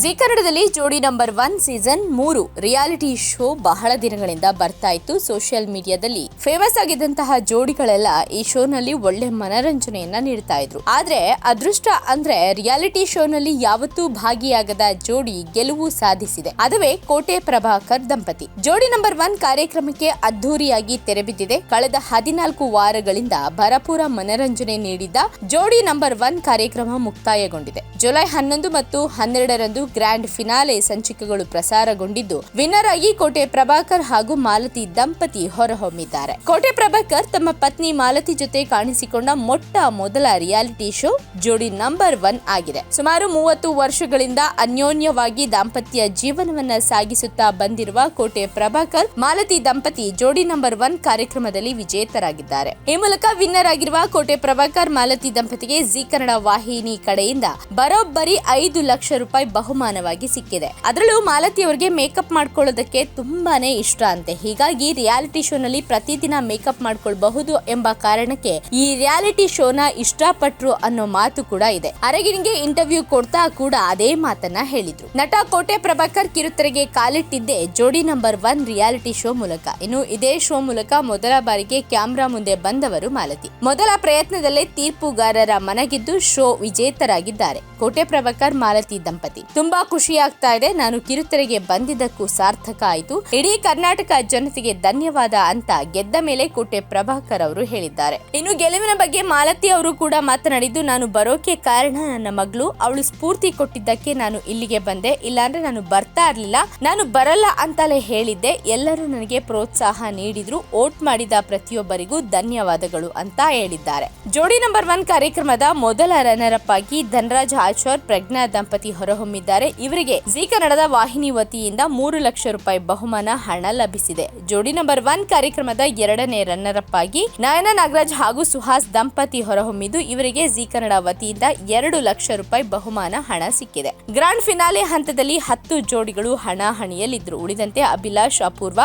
G ಕನ್ನಡದಲ್ಲಿ ಜೋಡಿ number 1 season 3 reality show ಬಹಳ ದಿನಗಳಿಂದ ಬರ್ತಾ ಇತ್ತು. ಸೋಷಿಯಲ್ ಮೀಡಿಯಾದಲ್ಲಿ ಫೇಮಸ್ ಆಗಿದ್ದಂತಹ ಜೋಡಿಗಳೆಲ್ಲ ಈ ಶೋನಲ್ಲಿ ಒಳ್ಳೆ ಮನರಂಜನೆಯನ್ನ ನೀಡ್ತಾ ಇದ್ರು. ಆದ್ರೆ ಅದೃಷ್ಟ ಅಂದ್ರೆ ರಿಯಾಲಿಟಿ ಶೋನಲ್ಲಿ ಯಾವತ್ತೂ ಭಾಗಿಯಾಗದ ಜೋಡಿ ಗೆಲುವು ಸಾಧಿಸಿದೆ. ಅದುವೇ ಕೋಟೆ ಪ್ರಭಾಕರ್ ದಂಪತಿ. ಜೋಡಿ ನಂಬರ್ 1 ಕಾರ್ಯಕ್ರಮಕ್ಕೆ ಅದ್ದೂರಿಯಾಗಿ ತೆರೆಬಿದ್ದಿದೆ. ಕಳೆದ 14 ವಾರಗಳಿಂದ ಭರಪೂರ ಮನರಂಜನೆ ನೀಡಿದ್ದ ಜೋಡಿ ನಂಬರ್ 1 ಕಾರ್ಯಕ್ರಮ ಮುಕ್ತಾಯಗೊಂಡಿದೆ. ಜುಲೈ 11 ಮತ್ತು 12ರಂದು ಗ್ರ್ಯಾಂಡ್ ಫಿನಾಲೆ ಸಂಚಿಕೆಗಳು ಪ್ರಸಾರಗೊಂಡಿದ್ದು, ವಿನ್ನರ್ ಆಗಿ ಕೋಟೆ ಪ್ರಭಾಕರ್ ಹಾಗೂ ಮಾಲತಿ ದಂಪತಿ ಹೊರಹೊಮ್ಮಿದ್ದಾರೆ. ಕೋಟೆ ಪ್ರಭಾಕರ್ ತಮ್ಮ ಪತ್ನಿ ಮಾಲತಿ ಜೊತೆ ಕಾಣಿಸಿಕೊಂಡ ಮೊಟ್ಟ ಮೊದಲ ರಿಯಾಲಿಟಿ ಶೋ ಜೋಡಿ ನಂಬರ್ 1 ಆಗಿದೆ. ಸುಮಾರು 30 ವರ್ಷಗಳಿಂದ ಅನ್ಯೋನ್ಯವಾಗಿ ದಾಂಪತ್ಯ ಜೀವನವನ್ನ ಸಾಗಿಸುತ್ತಾ ಬಂದಿರುವ ಕೋಟೆ ಪ್ರಭಾಕರ್ ಮಾಲತಿ ದಂಪತಿ ಜೋಡಿ ನಂಬರ್ 1 ಕಾರ್ಯಕ್ರಮದಲ್ಲಿ ವಿಜೇತರಾಗಿದ್ದಾರೆ. ಈ ಮೂಲಕ ವಿನ್ನರ್ ಆಗಿರುವ ಕೋಟೆ ಪ್ರಭಾಕರ್ ಮಾಲತಿ ದಂಪತಿಗೆ ಜಿ ಕನ್ನಡ ವಾಹಿನಿ ಕಡೆಯಿಂದ ಬರೋಬ್ಬರಿ 5 ಲಕ್ಷ ರೂಪಾಯಿ ಬಹುಮಾನವಾಗಿ ಸಿಕ್ಕಿದೆ. ಅದರಲ್ಲೂ ಮಾಲತಿ ಅವರಿಗೆ ಮೇಕಪ್ ಮಾಡ್ಕೊಳ್ಳೋದಕ್ಕೆ ತುಂಬಾನೇ ಇಷ್ಟ ಅಂತೆ. ಹೀಗಾಗಿ ರಿಯಾಲಿಟಿ ಶೋನಲ್ಲಿ ಪ್ರತಿದಿನ ಮೇಕಪ್ ಮಾಡ್ಕೊಳ್ಬಹುದು ಎಂಬ ಕಾರಣಕ್ಕೆ ಈ ರಿಯಾಲಿಟಿ ಶೋನ ಇಷ್ಟಪಟ್ರು ಅನ್ನೋ ಮಾತು ಕೂಡ ಇದೆ. ಅರಗಿಣಿಗೆ ಇಂಟರ್ವ್ಯೂ ಕೊಡ್ತಾ ಕೂಡ ಅದೇ ಮಾತನ್ನ ಹೇಳಿದ್ರು. ನಟ ಕೋಟೆ ಪ್ರಭಾಕರ್ ಕಿರುತೆರೆಗೆ ಕಾಲಿಟ್ಟಿದ್ದೆ ಜೋಡಿ ನಂಬರ್ 1 ರಿಯಾಲಿಟಿ ಶೋ ಮೂಲಕ. ಇನ್ನು ಇದೇ ಶೋ ಮೂಲಕ ಮೊದಲ ಬಾರಿಗೆ ಕ್ಯಾಮ್ರಾ ಮುಂದೆ ಬಂದವರು ಮಾಲತಿ. ಮೊದಲ ಪ್ರಯತ್ನದಲ್ಲೇ ತೀರ್ಪುಗಾರರ ಮನಗೆದ್ದು ಶೋ ವಿಜೇತರಾಗಿದ್ದಾರೆ ಕೋಟೆ ಪ್ರಭಾಕರ್ ಮಾಲತಿ ದಂಪತಿ. ತುಂಬಾ ಖುಷಿ ಆಗ್ತಾ ಇದೆ. ನಾನು ಕಿರುತೆರೆಗೆ ಬಂದಿದ್ದಕ್ಕೂ ಸಾರ್ಥಕ ಆಯಿತು. ಇಡೀ ಕರ್ನಾಟಕ ಜನತೆಗೆ ಧನ್ಯವಾದ ಅಂತ ಗೆದ್ದ ಮೇಲೆ ಕೋಟೆ ಪ್ರಭಾಕರ್ ಅವರು ಹೇಳಿದ್ದಾರೆ. ಇನ್ನು ಗೆಲುವಿನ ಬಗ್ಗೆ ಮಾಲತಿ ಅವರು ಕೂಡ ಮಾತನಾಡಿದ್ದು, ನಾನು ಬರೋಕೆ ಕಾರಣ ನನ್ನ ಮಗಳು. ಅವಳು ಸ್ಫೂರ್ತಿ ಕೊಟ್ಟಿದ್ದಕ್ಕೆ ನಾನು ಇಲ್ಲಿಗೆ ಬಂದೆ. ಇಲ್ಲಾಂದ್ರೆ ನಾನು ಬರ್ತಾ ಇರ್ಲಿಲ್ಲ. ನಾನು ಬರಲ್ಲ ಅಂತಲೇ ಹೇಳಿದ್ದೆ. ಎಲ್ಲರೂ ನನಗೆ ಪ್ರೋತ್ಸಾಹ ನೀಡಿದ್ರು. ವೋಟ್ ಮಾಡಿದ ಪ್ರತಿಯೊಬ್ಬರಿಗೂ ಧನ್ಯವಾದಗಳು ಅಂತ ಹೇಳಿದ್ದಾರೆ. ಜೋಡಿ ನಂಬರ್ 1 ಕಾರ್ಯಕ್ರಮದ ಮೊದಲ ರನ್ನರ್ ಅಪ್ ಆಗಿ ಧನರಾಜ್ ಆಚಾರ್ ಪ್ರಜ್ಞಾ ದಂಪತಿ ಹೊರಹೊಮ್ಮಿದ್ದಾರೆ. ಇವರಿಗೆ ಜಿ ಕನ್ನಡದ ವಾಹಿನಿ ವತಿಯಿಂದ 3 ಲಕ್ಷ ರೂಪಾಯಿ ಬಹುಮಾನ ಹಣ ಲಭಿಸಿದೆ. ಜೋಡಿ ನಂಬರ್ 1 ಕಾರ್ಯಕ್ರಮದ 2ನೇ ರನ್ನರ್ ಅಪ್ ಆಗಿ ನಯನ ನಾಗರಾಜ್ ಹಾಗೂ ಸುಹಾಸ್ ದಂಪತಿ ಹೊರಹೊಮ್ಮಿದ್ದು, ಇವರಿಗೆ ಜಿ ಕನ್ನಡ ವತಿಯಿಂದ 2 ಲಕ್ಷ ರೂಪಾಯಿ ಬಹುಮಾನ ಹಣ ಸಿಕ್ಕಿದೆ. ಗ್ರಾಂಡ್ ಫಿನಾಲೆ ಹಂತದಲ್ಲಿ 10 ಜೋಡಿಗಳು ಹಣಾಹಣಿಯಲ್ಲಿದ್ದರು. ಉಳಿದಂತೆ ಅಭಿಲಾಷ್ ಅಪೂರ್ವ,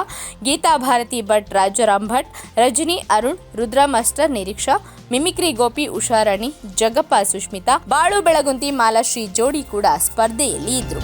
ಗೀತಾ ಭಾರತಿ ಭಟ್, ರಾಜಾರಾಮ್ ಭಟ್, ರಜನಿ ಅರುಣ್, ರುದ್ರ ಮಾಸ್ಟರ್ ನಿರೀಕ್ಷಾ, ಮಿಮಿಕ್ರಿ ಗೋಪಿ ಉಷಾರಾಣಿ, ಜಗಪ್ಪ ಸುಷ್ಮಿತಾ, ಬಾಳು ಬೆಳಗುಂತಿ ಮಾಲಾಶ್ರೀ ಜೋಡಿ ಕೂಡ ಸ್ಪರ್ಧೆಯಲ್ಲಿ ಇದ್ರು.